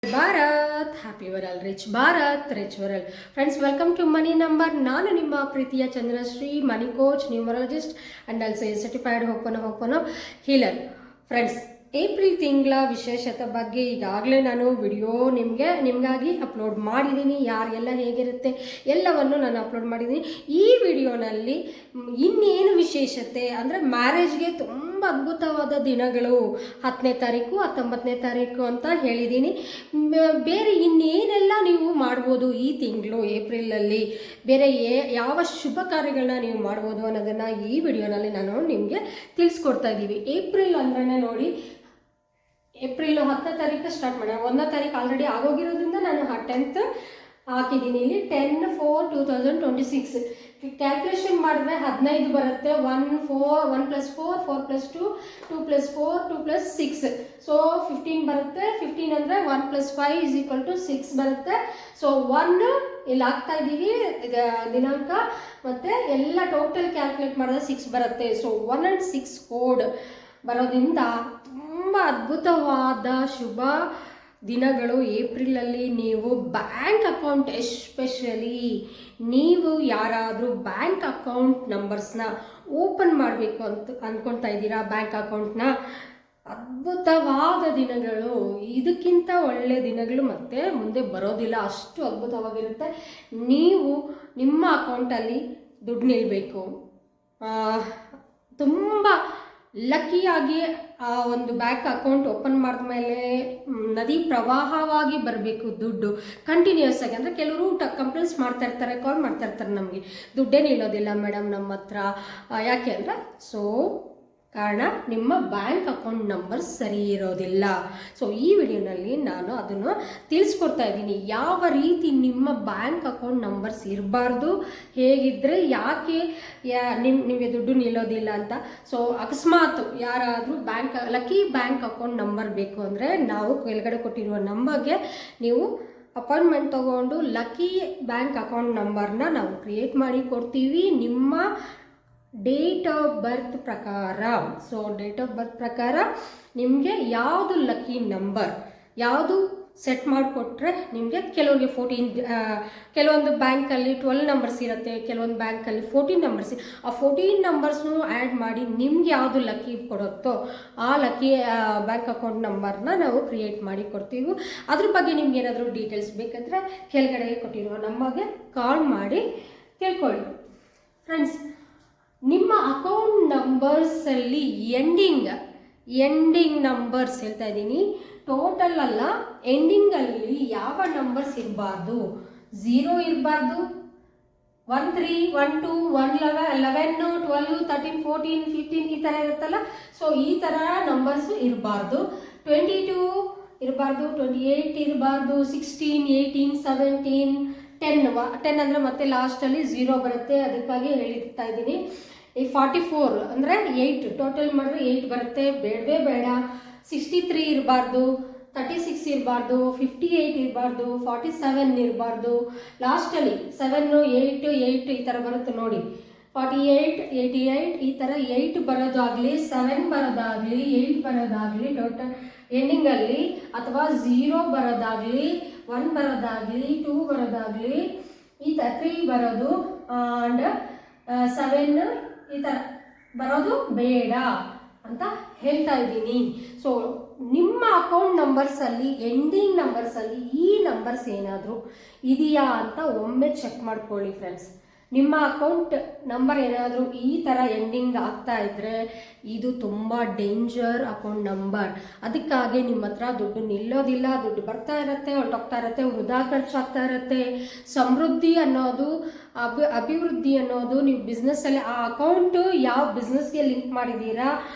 Bharat happy world rich Bharat rich world friends, welcome to money number. ನಾನು ನಿಮ್ಮ ಪ್ರೀತಿಯ Chandrashree, money coach, numerologist and also certified ಹೋಪನ healer. Friends, April ತಿಂಗಳ ವಿಶೇಷತೆ ಬಗ್ಗೆ ಈಗಾಗಲೇ ನಾನು ವಿಡಿಯೋ ನಿಮಗಾಗಿ ಅಪ್ಲೋಡ್ ಮಾಡಿದ್ದೀನಿ. ಯಾರೆಲ್ಲ ಹೇಗಿರುತ್ತೆ ಎಲ್ಲವನ್ನು ನಾನು ಅಪ್ಲೋಡ್ ಮಾಡಿದ್ದೀನಿ. ಈ ವಿಡಿಯೋನಲ್ಲಿ ಇನ್ನೇನು ವಿಶೇಷತೆ ಅಂದರೆ ಮ್ಯಾರೇಜ್ಗೆ ತುಂಬ ಅದ್ಭುತವಾದ ದಿನಗಳು 10ನೇ ತಾರೀಕು 19ನೇ ತಾರೀಕು ಅಂತ ಹೇಳಿದ್ದೀನಿ. ಬೇರೆ ಇನ್ನೇನೆಲ್ಲ ನೀವು ಮಾಡ್ಬೋದು ಈ ತಿಂಗಳು ಏಪ್ರಿಲಲ್ಲಿ, ಬೇರೆ ಯಾವ ಶುಭ ಕಾರ್ಯಗಳನ್ನ ನೀವು ಮಾಡ್ಬೋದು ಅನ್ನೋದನ್ನು ಈ ವಿಡಿಯೋನಲ್ಲಿ ನಾನು ನಿಮಗೆ ತಿಳಿಸ್ಕೊಡ್ತಾ ಇದ್ದೀವಿ. ಏಪ್ರಿಲ್ ಅಂದ್ರೆ ನೋಡಿ, ಏಪ್ರಿಲ್ 10ನೇ ತಾರೀಕು ಸ್ಟಾರ್ಟ್ ಮಾಡೋಣ. 1ನೇ ತಾರೀಕು ಆಲ್ರೆಡಿ ಆಗೋಗಿರೋದ್ರಿಂದ ನಾನು 10th ಹಾಕಿದ್ದೀನಿ. ಇಲ್ಲಿ 10/4/2026 ಕ್ಯಾಲ್ಕುಲೇಷನ್ ಮಾಡಿದ್ರೆ 15 ಬರುತ್ತೆ. 1 + 4 4 + 2 2 + 4 2 + 6 ಸೊ 15 ಬರುತ್ತೆ. 15 ಅಂದರೆ 1 + 5 = 6 ಬರುತ್ತೆ. ಸೊ 1 ಇಲ್ಲಿ ಹಾಕ್ತಾ ಇದ್ದೀವಿ ದಿನಾಂಕ, ಮತ್ತು ಎಲ್ಲ ಟೋಟಲ್ ಕ್ಯಾಲ್ಕುಲೇಟ್ ಮಾಡಿದ್ರೆ 6 ಬರುತ್ತೆ. ಸೊ 1 and 6 ಕೋಡ್ ಬರೋದ್ರಿಂದ ತುಂಬ ಅದ್ಭುತವಾದ ಶುಭ ದಿನಗಳು ಏಪ್ರಿಲಲ್ಲಿ. ನೀವು ಬ್ಯಾಂಕ್ ಅಕೌಂಟ್, ಎಸ್ಪೆಷಲಿ ನೀವು ಯಾರಾದರೂ ಬ್ಯಾಂಕ್ ಅಕೌಂಟ್ ನಂಬರ್ಸ್ನ ಓಪನ್ ಮಾಡಬೇಕು ಅಂತ ಅಂದ್ಕೊಳ್ತಾ ಇದ್ದೀರಾ, ಬ್ಯಾಂಕ್ ಅಕೌಂಟ್ನ, ಅದ್ಭುತವಾದ ದಿನಗಳು. ಇದಕ್ಕಿಂತ ಒಳ್ಳೆಯ ದಿನಗಳು ಮತ್ತೆ ಮುಂದೆ ಬರೋದಿಲ್ಲ, ಅಷ್ಟು ಅದ್ಭುತವಾಗಿರುತ್ತೆ. ನೀವು ನಿಮ್ಮ ಅಕೌಂಟಲ್ಲಿ ದುಡ್ಡು ನಿಲ್ಲಬೇಕು. ತುಂಬ ಲಕ್ಕಿಯಾಗಿ ಆ ಒಂದು ಬ್ಯಾಂಕ್ ಅಕೌಂಟ್ ಓಪನ್ ಮಾಡಿದ ಮೇಲೆ ನದಿ ಪ್ರವಾಹವಾಗಿ ಬರಬೇಕು ದುಡ್ಡು ಕಂಟಿನ್ಯೂಸ್ ಆಗಿ. ಅಂದರೆ ಕೆಲವರು ಕಂಪ್ಲೇಂಟ್ಸ್ ಮಾಡ್ತಾ ಇರ್ತಾರೆ, ಕಾಲ್ ಮಾಡ್ತಾ ಇರ್ತಾರೆ, ನಮಗೆ ದುಡ್ಡೇ ನಿಲ್ಲೋದಿಲ್ಲ ಮೇಡಮ್ ನಮ್ಮ ಹತ್ರ. ಯಾಕೆ ಅಂದರೆ ಕಾರಣ ನಿಮ್ಮ ಬ್ಯಾಂಕ್ ಅಕೌಂಟ್ ನಂಬರ್ ಸರಿ ಇರೋದಿಲ್ಲ. ಸೊ ಈ ವಿಡಿಯೋನಲ್ಲಿ ನಾನು ಅದನ್ನು ತಿಳಿಸ್ಕೊಡ್ತಾ ಇದ್ದೀನಿ, ಯಾವ ರೀತಿ ನಿಮ್ಮ ಬ್ಯಾಂಕ್ ಅಕೌಂಟ್ ನಂಬರ್ಸ್ ಇರಬಾರ್ದು, ಹೇಗಿದ್ದರೆ ಯಾಕೆ ನಿಮಗೆ ದುಡ್ಡು ನಿಲ್ಲೋದಿಲ್ಲ ಅಂತ. ಸೊ ಅಕಸ್ಮಾತ್ ಯಾರಾದರೂ ಲಕ್ಕಿ ಬ್ಯಾಂಕ್ ಅಕೌಂಟ್ ನಂಬರ್ ಬೇಕು ಅಂದರೆ ನಾವು ಕೆಳಗಡೆ ಕೊಟ್ಟಿರುವ ನಂಬರ್ಗೆ ನೀವು ಅಪಾಯಿಂಟ್ಮೆಂಟ್ ತೊಗೊಂಡು ಲಕ್ಕಿ ಬ್ಯಾಂಕ್ ಅಕೌಂಟ್ ನಂಬರ್ನ ನಾವು ಕ್ರಿಯೇಟ್ ಮಾಡಿ ಕೊಡ್ತೀವಿ ನಿಮ್ಮ ಡೇಟ್ ಆಫ್ ಬರ್ತ್ ಪ್ರಕಾರ. ಸೊ ಡೇಟ್ ಆಫ್ ಬರ್ತ್ ಪ್ರಕಾರ ನಿಮಗೆ ಯಾವುದು ಲಕ್ಕಿ ನಂಬರ್ ಯಾವುದು ಸೆಟ್ ಮಾಡಿಕೊಟ್ರೆ ನಿಮಗೆ, ಕೆಲವರಿಗೆ 14, ಕೆಲವೊಂದು ಬ್ಯಾಂಕಲ್ಲಿ 12 ನಂಬರ್ಸ್ ಇರುತ್ತೆ, ಕೆಲವೊಂದು ಬ್ಯಾಂಕಲ್ಲಿ 14 ನಂಬರ್ಸ್. ಆ 14 ನಂಬರ್ಸ್ನು ಆ್ಯಡ್ ಮಾಡಿ ನಿಮ್ಗೆ ಯಾವುದು ಲಕ್ಕಿ ಕೊಡುತ್ತೋ ಆ ಲಕ್ಕಿ ಬ್ಯಾಂಕ್ ಅಕೌಂಟ್ ನಂಬರ್ನ ನಾವು ಕ್ರಿಯೇಟ್ ಮಾಡಿ ಕೊಡ್ತೀವಿ. ಅದ್ರ ಬಗ್ಗೆ ನಿಮ್ಗೆ ಏನಾದರೂ ಡೀಟೇಲ್ಸ್ ಬೇಕಂದರೆ ಕೆಳಗಡೆ ಕೊಟ್ಟಿರುವ ನಂಬರ್ಗೆ ಕಾಲ್ ಮಾಡಿ ತಿಳ್ಕೊಳ್ಳಿ. ಫ್ರೆಂಡ್ಸ್, ನಿಮ್ಮ ಅಕೌಂಟ್ ನಂಬರ್ಸಲ್ಲಿ ಎಂಡಿಂಗ್ ನಂಬರ್ಸ್ ಹೇಳ್ತಾ ಇದ್ದೀನಿ, ಟೋಟಲ್ ಅಲ್ಲ, ಎಂಡಿಂಗಲ್ಲಿ ಯಾವ ನಂಬರ್ಸ್ ಇರಬಾರ್ದು. 0 ಇರಬಾರ್ದು, 1 3 1 2 1 11 12 13 14 15 ಈ ಥರ ಇರುತ್ತಲ್ಲ. ಸೊ ಈ ಥರ ನಂಬರ್ಸು ಇರಬಾರ್ದು. 22 ಇರಬಾರ್ದು, 28 ಇರಬಾರ್ದು, 16 18 17 10 ಅಂದರೆ ಮತ್ತೆ ಲಾಸ್ಟಲ್ಲಿ 0 ಬರುತ್ತೆ, ಅದಕ್ಕಾಗಿ ಹೇಳಿರ್ತಾ ಇದ್ದೀನಿ. ಈ 44 ಅಂದರೆ 8 ಟೋಟಲ್ ಮಾಡಿದ್ರೆ 8 ಬರುತ್ತೆ, ಬೇಡವೇ ಬೇಡ. 63 ಇರಬಾರ್ದು, 36 ಇರಬಾರ್ದು, 58 ಇರಬಾರ್ದು, 47 ಇರಬಾರ್ದು, ಲಾಸ್ಟಲ್ಲಿ 7 8 8 ಈ ಥರ ಬರುತ್ತೆ ನೋಡಿ. 48 88 ಈ ಥರ 8 ಬರೋದಾಗಲಿ, 7 ಬರೋದಾಗಲಿ, 8 ಬರೋದಾಗಲಿ, ಟೋಟಲ್ ಎಂಡಿಂಗಲ್ಲಿ, ಅಥವಾ 0 ಬರೋದಾಗಲಿ, 1 ಬರೋದಾಗಲಿ, 2 ಬರೋದಾಗಲಿ, ಈ ಥರ 3 ಬರೋದು ಆ್ಯಂಡ್ 7 ಈ ಥರ ಬರೋದು ಬೇಡ ಅಂತ ಹೇಳ್ತಾ ಇದ್ದೀನಿ. ಸೊ ನಿಮ್ಮ ಅಕೌಂಟ್ ನಂಬರ್ಸಲ್ಲಿ ಎಂಡಿಂಗ್ ನಂಬರ್ಸಲ್ಲಿ ಈ ನಂಬರ್ಸ್ ಏನಾದರೂ ಇದೆಯಾ ಅಂತ ಒಮ್ಮೆ ಚೆಕ್ ಮಾಡ್ಕೊಳ್ಳಿ ಫ್ರೆಂಡ್ಸ್. ನಿಮ್ಮ ಅಕೌಂಟ್ ನಂಬರ್ ಏನಾದರೂ ಈ ಥರ ಎಂಡಿಂಗ್ ಆಗ್ತಾ ಇದ್ದರೆ ಇದು ತುಂಬ ಡೇಂಜರ್ ಅಕೌಂಟ್ ನಂಬರ್. ಅದಕ್ಕಾಗಿ ನಿಮ್ಮ ಹತ್ರ ದುಡ್ಡು ನಿಲ್ಲೋದಿಲ್ಲ, ದುಡ್ಡು ಬರ್ತಾ ಇರುತ್ತೆ, ಹೊರಟೋಗ್ತಾ ಇರುತ್ತೆ, ವೃಧಾ ಖರ್ಚಾಗ್ತಾ ಇರುತ್ತೆ. ಸಮೃದ್ಧಿ ಅನ್ನೋದು, ಅಭಿವೃದ್ಧಿ ಅನ್ನೋದು ನೀವು ಬಿಸ್ನೆಸ್ಸಲ್ಲಿ ಆ ಅಕೌಂಟು ಯಾವ ಬಿಸ್ನೆಸ್ಗೆ ಲಿಂಕ್ ಮಾಡಿದ್ದೀರಾ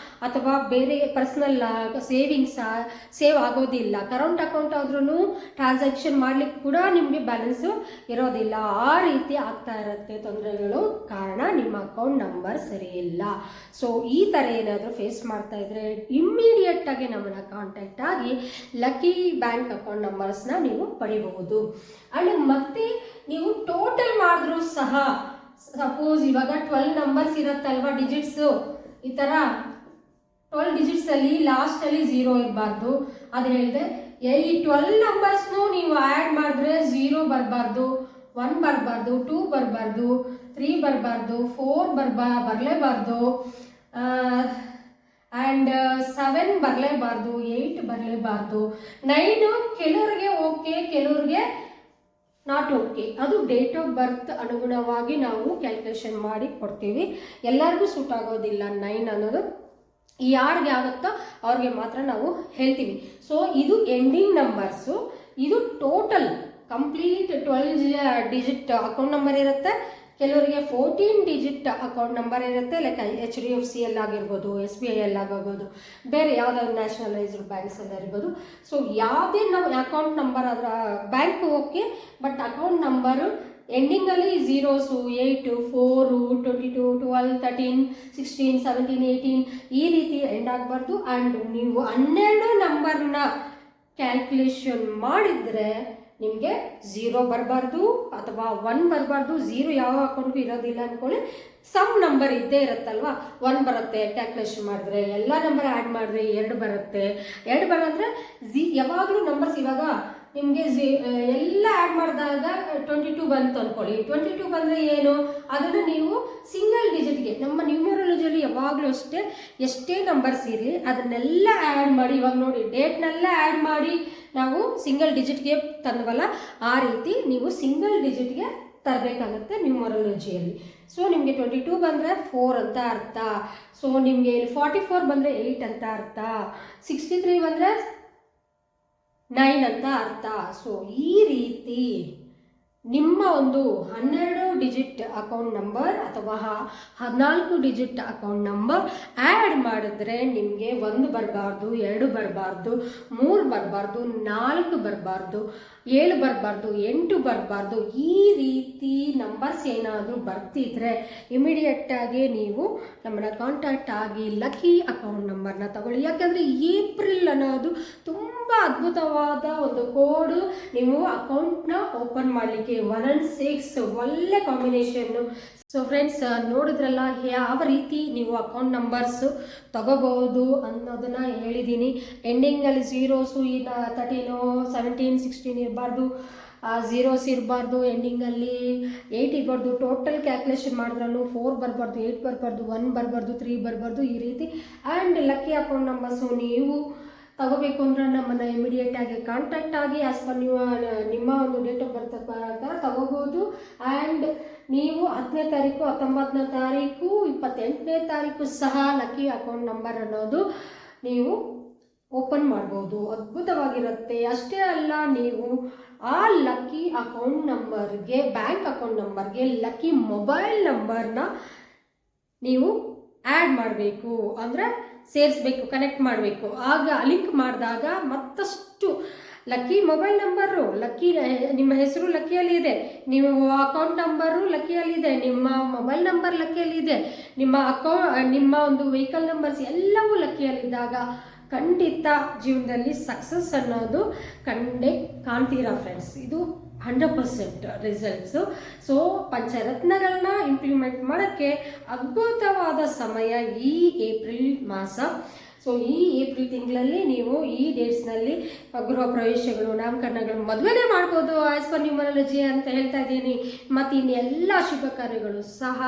ಅಥವಾ ಬೇರೆ ಪರ್ಸ್ನಲ್ ಸೇವ್ ಆಗೋದಿಲ್ಲ. ಕರೆಂಟ್ ಅಕೌಂಟ್ ಆದ್ರೂ ಟ್ರಾನ್ಸಾಕ್ಷನ್ ಮಾಡ್ಲಿಕ್ಕೆ ಕೂಡ ನಿಮಗೆ ಬ್ಯಾಲೆನ್ಸು ಇರೋದಿಲ್ಲ. ಆ ರೀತಿ ಆಗ್ತಾ ಇರುತ್ತೆ ತೊಂದರೆಗಳು, ಕಾರಣ ನಿಮ್ಮ ಅಕೌಂಟ್ ನಂಬರ್ ಸರಿ ಇಲ್ಲ. ಸೊ ಈ ಥರ ಏನಾದರೂ ಫೇಸ್ ಮಾಡ್ತಾ ಇದ್ರೆ ಇಮ್ಮಿಡಿಯೇಟಾಗಿ ನಮ್ಮನ್ನು ಕಾಂಟ್ಯಾಕ್ಟ್ ಆಗಿ ಲಕ್ಕಿ ಬ್ಯಾಂಕ್ ಅಕೌಂಟ್ ನಂಬರ್ಸ್ನ ನೀವು ಪಡಿಬಹುದು. ಆ್ಯಂಡ್ ಮತ್ತೆ ನೀವು ಟೋಟಲ್ ಮಾಡಿದ್ರೂ ಸಹ, ಸಪೋಸ್ ಇವಾಗ 12 ನಂಬರ್ಸ್ ಇರುತ್ತಲ್ವ ಡಿಜಿಟ್ಸು, ಈ ಥರ 12 ಡಿಜಿಟ್ಸಲ್ಲಿ ಲಾಸ್ಟಲ್ಲಿ 0 ಇರಬಾರ್ದು. ಅದು ಹೇಳಿದೆ ಈ 12 ನಂಬರ್ಸ್ನು ನೀವು ಆ್ಯಡ್ ಮಾಡಿದ್ರೆ 0 ಬರಬಾರ್ದು, 1 ಬರಬಾರ್ದು, 2 ಬರಬಾರ್ದು, 3 ಬರಬಾರ್ದು, 4 ಬರಲೇಬಾರ್ದು, ಆ್ಯಂಡ್ 7 ಬರಲೇಬಾರ್ದು, 8 ಬರಲೇಬಾರ್ದು, 9 ಕೆಲವ್ರಿಗೆ ಓಕೆ, ಕೆಲವ್ರಿಗೆ ನಾಟ್ ಓಕೆ. ಅದು ಡೇಟ್ ಆಫ್ ಬರ್ತ್ ಅನುಗುಣವಾಗಿ ನಾವು ಕ್ಯಾಲ್ಕುಲೇಷನ್ ಮಾಡಿ ಕೊಡ್ತೀವಿ. ಎಲ್ಲರಿಗೂ ಸೂಟ್ ಆಗೋದಿಲ್ಲ 9 ಅನ್ನೋದು. ಯಾರಿಗೆ ಆಗುತ್ತೋ ಅವ್ರಿಗೆ ಮಾತ್ರ ನಾವು ಹೇಳ್ತೀವಿ. ಸೊ ಇದು ಎಂಡಿಂಗ್ ನಂಬರ್ಸು. ಇದು total complete 12 digit account number ಇರುತ್ತೆ. ಕೆಲವರಿಗೆ 14 ಡಿಜಿಟ್ ಅಕೌಂಟ್ ನಂಬರ್ ಇರುತ್ತೆ. ಲೈಕ್ HDFC ಆಗಿರ್ಬೋದು, SBI ಆಗಿರ್ಬೋದು, ಬೇರೆ ಯಾವುದಾದ್ರು ನ್ಯಾಷನಲೈಸ್ಡ್ ಬ್ಯಾಂಕ್ಸ್ ಇರ್ಬೋದು. ಸೊ ಯಾವುದೇ ನಾವು ಅಕೌಂಟ್ ನಂಬರ್ ಅದರ bank okay, but account number ಎಂಡಿಂಗಲ್ಲಿ 0s 8 4 22 12 13 16 17 18 ಈ ರೀತಿ ಎಂಡ್ ಆಗಬಾರ್ದು. ಆ್ಯಂಡ್ ನೀವು 12 ನಂಬರ್ನ ಕ್ಯಾಲ್ಕುಲೇಷನ್ ಮಾಡಿದರೆ ನಿಮಗೆ 0 ಬರಬಾರ್ದು ಅಥವಾ 1 ಬರಬಾರ್ದು. 0 ಯಾವ ಅಕೌಂಟ್ಗೂ ಇರೋದಿಲ್ಲ ಅಂದ್ಕೊಳ್ಳಿ. ಸಮ್ ನಂಬರ್ ಇದ್ದೇ ಇರುತ್ತಲ್ವ, 1 ಬರುತ್ತೆ ಕ್ಯಾಲ್ಕುಲೇಷನ್ ಮಾಡಿದ್ರೆ, ಎಲ್ಲ ನಂಬರ್ ಆ್ಯಡ್ ಮಾಡಿದ್ರೆ 2 ಬರುತ್ತೆ. 2 ಬರೋದ್ರೆ ಯಾವಾಗಲೂ ನಂಬರ್ಸ್ ಇವಾಗ ನಿಮಗೆ ಎಲ್ಲ ಆ್ಯಡ್ ಮಾಡಿದಾಗ 22 ಬಂತು ಅಂದ್ಕೊಳ್ಳಿ. 22 ಬಂದರೆ ಏನು, ಅದನ್ನು ನೀವು ಸಿಂಗಲ್ ಡಿಜಿಟ್ಗೆ, ನಮ್ಮ ನ್ಯೂಮರಾಲಜಿಯಲ್ಲಿ ಯಾವಾಗಲೂ ಅಷ್ಟೇ ಎಷ್ಟೇ ನಂಬರ್ಸ್ ಇರಲಿ ಅದನ್ನೆಲ್ಲ ಆ್ಯಡ್ ಮಾಡಿ, ಇವಾಗ ನೋಡಿ ಡೇಟ್ನೆಲ್ಲ ಆ್ಯಡ್ ಮಾಡಿ ನಾವು ಸಿಂಗಲ್ ಡಿಜಿಟ್ಗೆ ತಂದವಲ್ಲ, ಆ ರೀತಿ ನೀವು ಸಿಂಗಲ್ ಡಿಜಿಟ್ಗೆ ತರಬೇಕಾಗುತ್ತೆ ನ್ಯೂಮರಾಲಜಿಯಲ್ಲಿ. ಸೊ ನಿಮಗೆ 22 ಬಂದರೆ 4 ಅಂತ ಅರ್ಥ. ಸೊ ನಿಮಗೆ 44 ಬಂದರೆ 8 ಅಂತ ಅರ್ಥ. 63 ಬಂದರೆ 9 ಅಂತ ಅರ್ಥ. ಸೊ ಈ ರೀತಿ ನಿಮ್ಮ ಒಂದು 12 ಡಿಜಿಟ್ ಅಕೌಂಟ್ ನಂಬರ್ ಅಥವಾ 14 ಡಿಜಿಟ್ ಅಕೌಂಟ್ ನಂಬರ್ ಆ್ಯಡ್ ಮಾಡಿದ್ರೆ ನಿಮಗೆ 1 ಬರಬಾರ್ದು, 2 ಬರಬಾರ್ದು, 3 ಬರಬಾರ್ದು, 4 ಬರಬಾರ್ದು, 7 ಬರಬಾರ್ದು, 8 ಬರಬಾರ್ದು. ಈ ರೀತಿ ನಂಬರ್ಸ್ ಏನಾದರೂ ಬರ್ತಿದ್ರೆ ಇಮಿಡಿಯೇಟಾಗಿ ನೀವು ನಮ್ಮನ್ನ ಕಾಂಟ್ಯಾಕ್ಟ್ ಆಗಿ ಲಕ್ಕಿ ಅಕೌಂಟ್ ನಂಬರ್ನ ತಗೊಳ್ಳಿ. ಯಾಕಂದರೆ ಏಪ್ರಿಲ್ ಅನ್ನೋದು ತುಂಬ ಅದ್ಭುತವಾದ ಒಂದು ಕೋಡು. ನೀವು ಅಕೌಂಟ್ನ ಓಪನ್ ಮಾಡಲಿಕ್ಕೆ 1 and 6 ಒಳ್ಳೆ ಕಾಂಬಿನೇಷನ್ನು. ಸೊ ಫ್ರೆಂಡ್ಸ್, ನೋಡಿದ್ರಲ್ಲ ಯಾವ ರೀತಿ ನೀವು ಅಕೌಂಟ್ ನಂಬರ್ಸು ತಗೋಬಹುದು ಅನ್ನೋದನ್ನು ಹೇಳಿದ್ದೀನಿ. ಎಂಡಿಂಗಲ್ಲಿ 0s 13 17 16 ಇರಬಾರ್ದು, 0s ಇರಬಾರ್ದು, ಎಂಡಿಂಗಲ್ಲಿ 8 ಇರಬಾರ್ದು. ಟೋಟಲ್ ಕ್ಯಾಲ್ಕುಲೇಷನ್ ಮಾಡಿದ್ರೂ 4 ಬರಬಾರ್ದು, 8 ಬರಬಾರ್ದು, 1 ಬರಬಾರ್ದು, 3 ಬರಬಾರ್ದು, ಈ ರೀತಿ. ಆ್ಯಂಡ್ ಲಕ್ಕಿ ಅಕೌಂಟ್ ನಂಬರ್ಸು ನೀವು ತಗೋಬೇಕು ಅಂದರೆ ನಮ್ಮನ್ನು ಇಮಿಡಿಯೇಟಾಗಿ ಕಾಂಟ್ಯಾಕ್ಟ್ ಆಗಿ ಆಸ್ ಪರ್ ನಿಮ್ಮ ಒಂದು ಡೇಟ್ ಆಫ್ ಬರ್ತ್ ಪ್ರಕಾರ ತಗೋಬೋದು. ಆ್ಯಂಡ್ ನೀವು 10ನೇ ತಾರೀಕು, 19ನೇ ತಾರೀಕು, 28ನೇ ತಾರೀಕು ಸಹ ಲಕ್ಕಿ ಅಕೌಂಟ್ ನಂಬರ್ ಅನ್ನೋದು ನೀವು ಓಪನ್ ಮಾಡ್ಬೋದು. ಅದ್ಭುತವಾಗಿರುತ್ತೆ. ಅಷ್ಟೇ ಅಲ್ಲ, ನೀವು ಆ ಲಕ್ಕಿ ಅಕೌಂಟ್ ನಂಬರ್ಗೆ, ಬ್ಯಾಂಕ್ ಅಕೌಂಟ್ ನಂಬರ್ಗೆ ಲಕ್ಕಿ ಮೊಬೈಲ್ ನಂಬರ್ನ ನೀವು ಆ್ಯಡ್ ಮಾಡಬೇಕು, ಅಂದರೆ ಸೇರಿಸ್ಬೇಕು, ಕನೆಕ್ಟ್ ಮಾಡಬೇಕು. ಆಗ ಲಿಂಕ್ ಮಾಡಿದಾಗ ಮತ್ತಷ್ಟು ಲಕ್ಕಿ ಮೊಬೈಲ್ ನಂಬರು, ಲಕ್ಕಿ ನಿಮ್ಮ ಹೆಸರು ಲಕ್ಕಿಯಲ್ಲಿದೆ, ನೀವು ಅಕೌಂಟ್ ನಂಬರು ಲಕ್ಕಿಯಲ್ಲಿದೆ, ನಿಮ್ಮ ಮೊಬೈಲ್ ನಂಬರ್ ಲಕ್ಕಿಯಲ್ಲಿದೆ, ನಿಮ್ಮ ಒಂದು ವೆಹಿಕಲ್ ನಂಬರ್ಸ್ ಎಲ್ಲವೂ ಲಕ್ಕಿಯಲ್ಲಿದ್ದಾಗ ಖಂಡಿತ ಜೀವನದಲ್ಲಿ ಸಕ್ಸಸ್ ಅನ್ನೋದು ಕಂಡೇ ಕಾಣ್ತೀರಾ ಫ್ರೆಂಡ್ಸ್. ಇದು 100% ರಿಸಲ್ಟ್ಸು. ಸೊ ಪಂಚರತ್ನಗಳನ್ನ ಇಂಪ್ಲಿಮೆಂಟ್ ಮಾಡೋಕ್ಕೆ ಅದ್ಭುತವಾದ ಸಮಯ ಈ ಏಪ್ರಿಲ್ ಮಾಸ. ಸೊ ಈ ಏಪ್ರಿಲ್ ತಿಂಗಳಲ್ಲಿ ನೀವು ಈ ಡೇಟ್ಸ್ನಲ್ಲಿ ಗೃಹ ಪ್ರವೇಶಗಳು, ನಾಮಕರಣಗಳು, ಮದುವೆನೇ ಮಾಡ್ಬೋದು ಆ್ಯಸ್ ಪರ್ ನ್ಯೂಮರಾಲಜಿ ಅಂತ ಹೇಳ್ತಾ ಇದ್ದೀನಿ. ಮತ್ತು ಇನ್ನೆಲ್ಲ ಶುಭ ಕಾರ್ಯಗಳು ಸಹ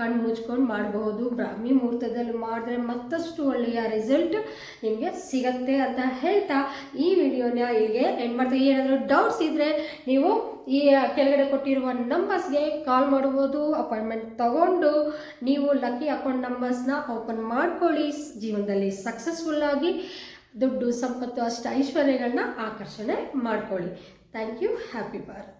ಕಣ್ಣು ಮುಚ್ಕೊಂಡು ಮಾಡಬಹುದು. ಬ್ರಾಹ್ಮಿ ಮುಹೂರ್ತದಲ್ಲಿ ಮಾಡಿದ್ರೆ ಮತ್ತಷ್ಟು ಒಳ್ಳೆಯ ರಿಸಲ್ಟ್ ನಿಮಗೆ ಸಿಗತ್ತೆ ಅಂತ ಹೇಳ್ತಾ ಈ ವಿಡಿಯೋನ ಇಲ್ಲಿಗೆ ಎಂಡ್ ಮಾಡ್ತಾ, ಏನಾದರೂ ಡೌಟ್ಸ್ ಇದ್ದರೆ ನೀವು ಈ ಕೆಳಗಡೆ ಕೊಟ್ಟಿರುವ ನಂಬರ್ಸ್ಗೆ ಕಾಲ್ ಮಾಡ್ಬೋದು. ಅಪಾಯಿಂಟ್ಮೆಂಟ್ ತಗೊಂಡು ನೀವು ಲಕ್ಕಿ ಅಕೌಂಟ್ ನಂಬರ್ಸ್ನ ಓಪನ್ ಮಾಡ್ಕೊಳ್ಳಿ. ಜೀವನದಲ್ಲಿ ಸಕ್ಸಸ್ಫುಲ್ಲಾಗಿ ದುಡ್ಡು, ಸಂಪತ್ತು, ಅಷ್ಟ ಐಶ್ವರ್ಯಗಳನ್ನ ಆಕರ್ಷಣೆ ಮಾಡ್ಕೊಳ್ಳಿ. Thank you. ಹ್ಯಾಪಿ ಭಾರತ್.